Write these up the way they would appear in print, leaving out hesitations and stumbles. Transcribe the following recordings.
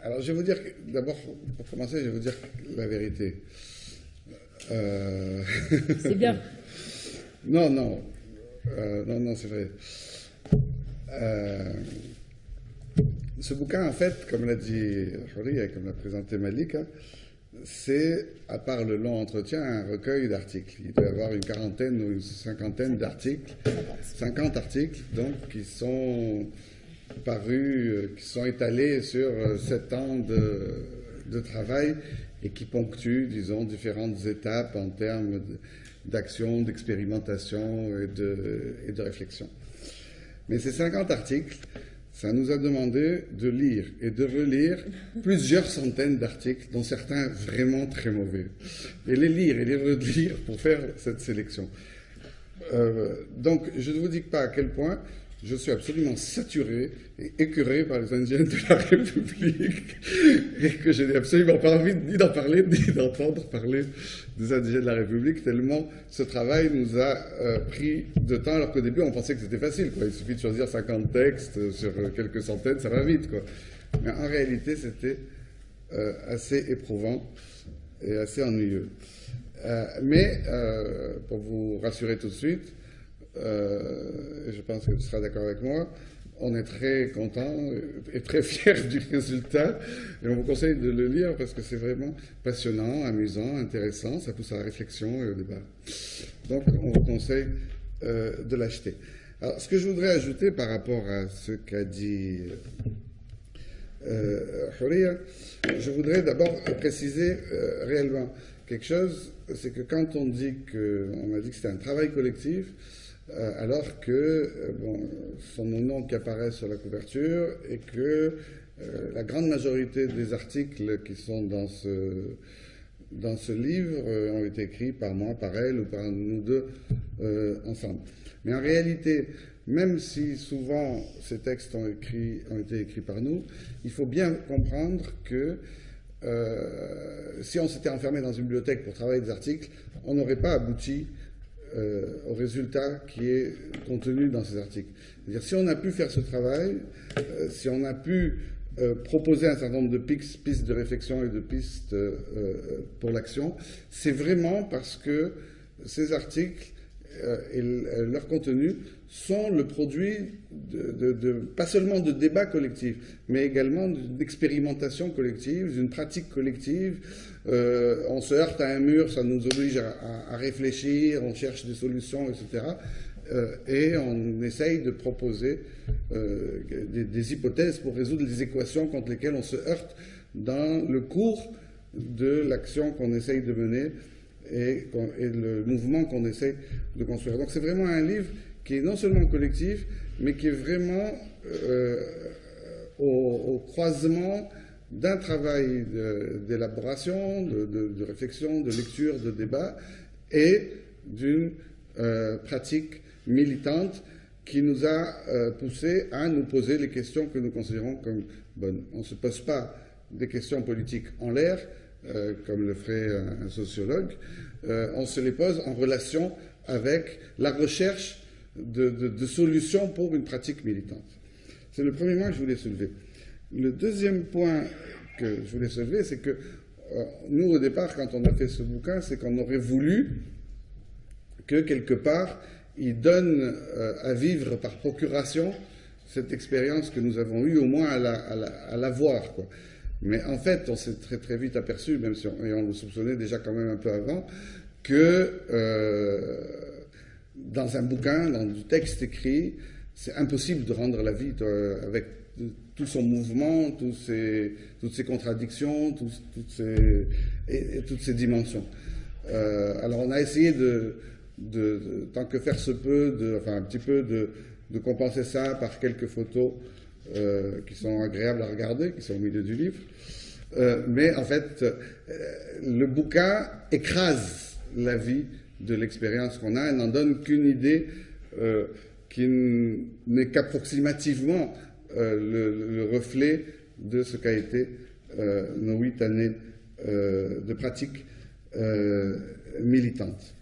Alors, je vais vous dire, d'abord, pour commencer, je vais vous dire la vérité. C'est bien. Non, non, non, c'est vrai. Euh, Ce bouquin, en fait, comme l'a dit Houri et comme l'a présenté Malika, c'est, à part le long entretien, un recueil d'articles. Il doit y avoir une quarantaine ou une cinquantaine d'articles, 50 articles, donc, qui sont parus, qui sont étalés sur 7 ans de travail et qui ponctuent, disons, différentes étapes en termes d'action, d'expérimentation et de réflexion. Mais ces 50 articles, ça nous a demandé de lire et de relire plusieurs centaines d'articles, dont certains vraiment très mauvais, et les lire et les relire pour faire cette sélection. Donc, je ne vous dis pas à quel point je suis absolument saturé et écœuré par les indigènes de la République et que je n'ai absolument pas envie ni d'en parler ni d'entendre parler des indigènes de la République, tellement ce travail nous a pris de temps, alors qu'au début on pensait que c'était facile, quoi. Il suffit de choisir 50 textes sur quelques centaines, ça va vite, quoi. Mais en réalité c'était assez éprouvant et assez ennuyeux. Mais pour vous rassurer tout de suite, je pense que tu seras d'accord avec moi, on est très content et très fiers du résultat et on vous conseille de le lire parce que c'est vraiment passionnant, amusant, intéressant, ça pousse à la réflexion et au débat. Donc on vous conseille de l'acheter. Alors ce que je voudrais ajouter par rapport à ce qu'a dit Houria, je voudrais d'abord préciser réellement quelque chose, c'est que quand on m'a dit que c'était un travail collectif, alors que sont nos noms qui apparaissent sur la couverture et que la grande majorité des articles qui sont dans ce livre ont été écrits par moi, par elle ou par nous deux ensemble. Mais en réalité, même si souvent ces textes ont été écrits par nous, il faut bien comprendre que si on s'était enfermé dans une bibliothèque pour travailler des articles, on n'aurait pas abouti au résultat qui est contenu dans ces articles. C'est-à-dire, si on a pu faire ce travail, si on a pu proposer un certain nombre de pistes de réflexion et de pistes pour l'action, c'est vraiment parce que ces articles et leur contenu sont le produit pas seulement de débats collectifs, mais également d'expérimentation collective, d'une pratique collective. On se heurte à un mur, ça nous oblige à réfléchir, on cherche des solutions, etc. Et on essaye de proposer des hypothèses pour résoudre les équations contre lesquelles on se heurte dans le cours de l'action qu'on essaye de mener et le mouvement qu'on essaie de construire. Donc c'est vraiment un livre qui est non seulement collectif, mais qui est vraiment au croisement d'un travail d'élaboration, de réflexion, de lecture, de débat, et d'une pratique militante qui nous a poussé à nous poser les questions que nous considérons comme bonnes. On ne se pose pas des questions politiques en l'air, comme le ferait un sociologue, on se les pose en relation avec la recherche de solutions pour une pratique militante. C'est le premier point que je voulais soulever. Le deuxième point que je voulais soulever, c'est que nous, au départ, quand on a fait ce bouquin, c'est qu'on aurait voulu que, quelque part, il donne à vivre par procuration cette expérience que nous avons eue, au moins à la voir, quoi. Mais en fait, on s'est très très vite aperçu, même si on le soupçonnait déjà quand même un peu avant, que dans un bouquin, dans du texte écrit, c'est impossible de rendre la vie avec tout son mouvement, toutes ces contradictions, toutes ces dimensions. Alors on a essayé tant que faire se peut, un petit peu de compenser ça par quelques photos qui sont agréables à regarder, qui sont au milieu du livre. Mais en fait, le bouquin écrase la vie de l'expérience qu'on a et n'en donne qu'une idée qui n'est qu'approximativement le reflet de ce qu'a été nos 8 années de pratique militante.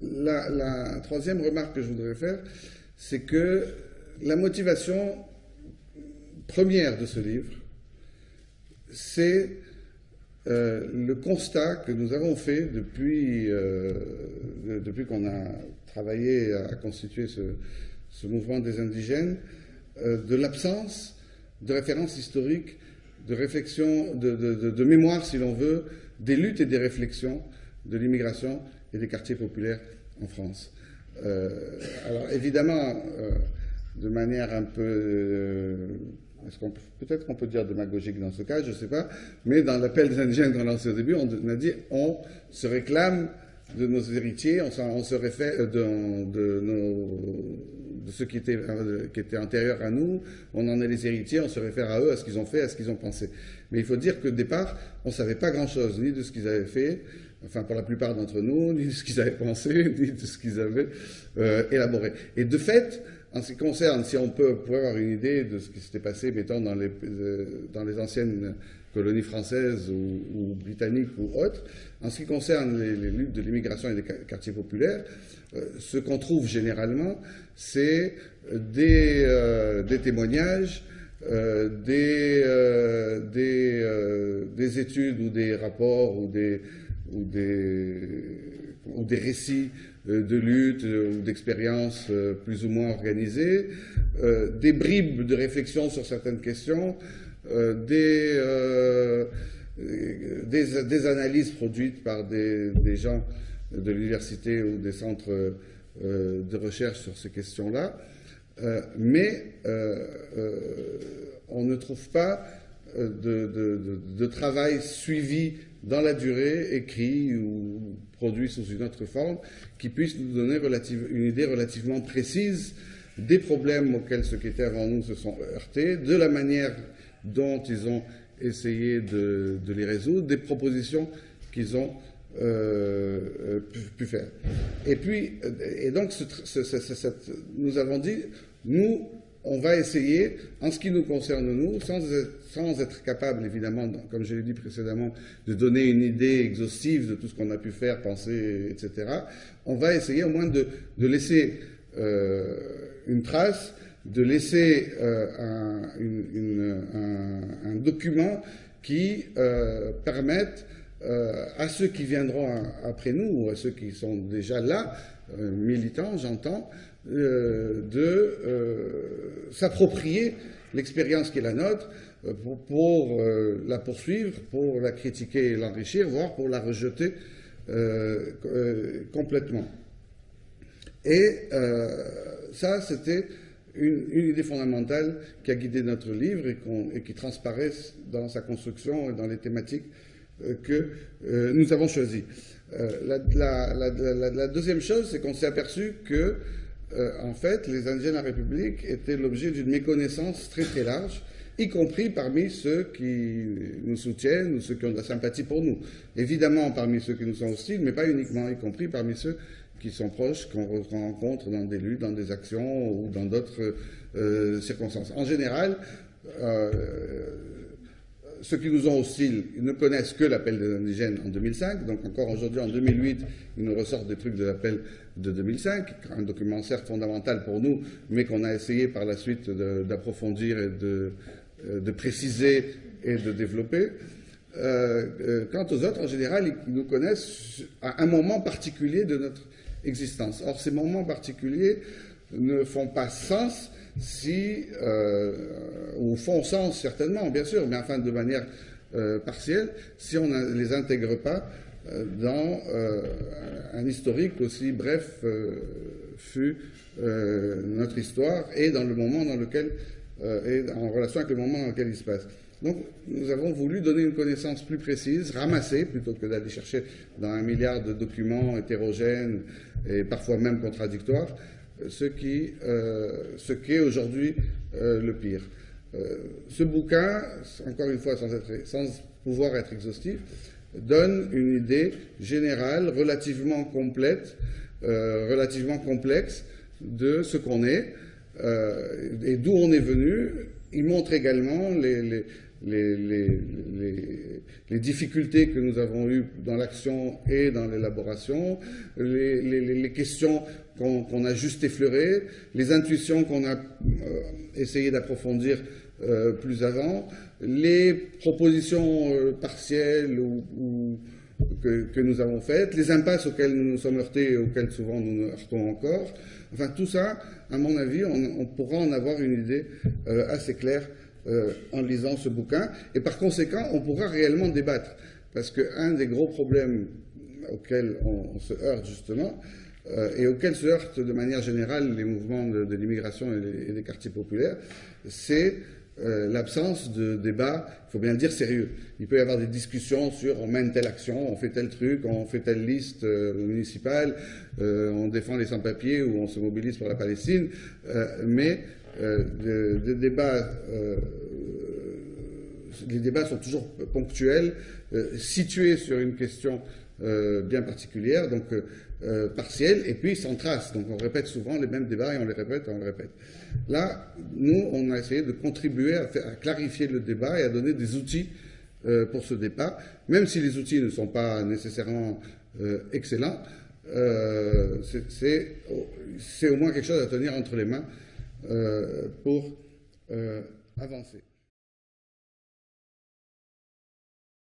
La troisième remarque que je voudrais faire, c'est que la motivation première de ce livre, c'est le constat que nous avons fait depuis qu'on a travaillé à constituer ce mouvement des indigènes, de l'absence de références historiques, de réflexion, de mémoire, si l'on veut, des luttes et des réflexions de l'immigration et des quartiers populaires en France. Alors évidemment, de manière un peu, peut-être qu'on peut dire démagogique dans ce cas, je ne sais pas, mais dans l'appel des indigènes qu'on a lancé au début, on a dit on se réclame de nos héritiers, on se réfère de ceux qui étaient antérieurs à nous, on en est les héritiers, on se réfère à eux, à ce qu'ils ont fait, à ce qu'ils ont pensé. Mais il faut dire qu'au départ, on ne savait pas grand-chose, ni de ce qu'ils avaient fait, enfin pour la plupart d'entre nous, ni de ce qu'ils avaient pensé, ni de ce qu'ils avaient élaboré. Et de fait, en ce qui concerne, si on pourrait avoir une idée de ce qui s'était passé, mettons, dans les anciennes colonies françaises ou britanniques ou autres, en ce qui concerne les luttes de l'immigration et des quartiers populaires, ce qu'on trouve généralement, c'est des témoignages, des études ou des rapports ou des récits de lutte ou d'expériences plus ou moins organisées, des bribes de réflexion sur certaines questions, des analyses produites par des gens de l'université ou des centres de recherche sur ces questions-là, mais on ne trouve pas de travail suivi dans la durée, écrit ou produit sous une autre forme, qui puisse nous donner une idée relativement précise des problèmes auxquels ceux qui étaient avant nous se sont heurtés, de la manière dont ils ont essayé de les résoudre, des propositions qu'ils ont pu faire. Et donc, nous avons dit, nous, on va essayer, en ce qui nous concerne nous, sans être capable, évidemment, comme je l'ai dit précédemment, de donner une idée exhaustive de tout ce qu'on a pu faire, penser, etc., on va essayer au moins de laisser une trace, de laisser un document qui permette à ceux qui viendront après nous, ou à ceux qui sont déjà là, militants, j'entends, de s'approprier l'expérience qui est la nôtre pour la poursuivre, pour la critiquer et l'enrichir, voire pour la rejeter complètement. Et ça, c'était une idée fondamentale qui a guidé notre livre et qui transparaît dans sa construction et dans les thématiques que nous avons choisies. La deuxième chose, c'est qu'on s'est aperçu que en fait, les indigènes de la République étaient l'objet d'une méconnaissance très très large, y compris parmi ceux qui nous soutiennent ou ceux qui ont de la sympathie pour nous. Évidemment parmi ceux qui nous sont hostiles, mais pas uniquement, y compris parmi ceux qui sont proches, qu'on rencontre dans des luttes, dans des actions ou dans d'autres circonstances. En général, ceux qui nous ont hostiles, ils ne connaissent que l'appel des indigènes en 2005, donc encore aujourd'hui, en 2008, ils nous ressortent des trucs de l'appel de 2005, un document certes fondamental pour nous, mais qu'on a essayé par la suite d'approfondir et de préciser et de développer. Quant aux autres, en général, ils nous connaissent à un moment particulier de notre existence. Or, ces moments particuliers ne font pas sens ou font sens certainement, bien sûr, mais enfin de manière partielle, si on ne les intègre pas dans un historique aussi bref fut notre histoire et dans le moment dans lequel, et en relation avec le moment dans lequel il se passe. Donc, nous avons voulu donner une connaissance plus précise, ramasser, plutôt que d'aller chercher dans 1 milliard de documents hétérogènes et parfois même contradictoires, ce qu'est aujourd'hui le pire. Ce bouquin, encore une fois, sans pouvoir être exhaustif, donne une idée générale, relativement complète, relativement complexe de ce qu'on est et d'où on est venu. Il montre également les difficultés que nous avons eues dans l'action et dans l'élaboration, les questions qu'on a juste effleurées, les intuitions qu'on a essayé d'approfondir plus avant, les propositions partielles que nous avons faites, les impasses auxquelles nous nous sommes heurtés et auxquelles souvent nous nous heurtons encore. Enfin, tout ça, à mon avis, on pourra en avoir une idée assez claire en lisant ce bouquin. Et par conséquent, on pourra réellement débattre. Parce qu'un des gros problèmes auxquels on se heurte justement, et auxquels se heurtent de manière générale les mouvements de l'immigration et des quartiers populaires, c'est l'absence de débat, il faut bien le dire, sérieux. Il peut y avoir des discussions sur on mène telle action, on fait tel truc, on fait telle liste municipale, on défend les sans-papiers ou on se mobilise pour la Palestine, mais les débats sont toujours ponctuels, situés sur une question bien particulière, donc partielle, et puis sans trace. Donc on répète souvent les mêmes débats et on les répète et on les répète. Là, nous, on a essayé de contribuer à clarifier le débat et à donner des outils pour ce débat, même si les outils ne sont pas nécessairement excellents. C'est au moins quelque chose à tenir entre les mains pour avancer.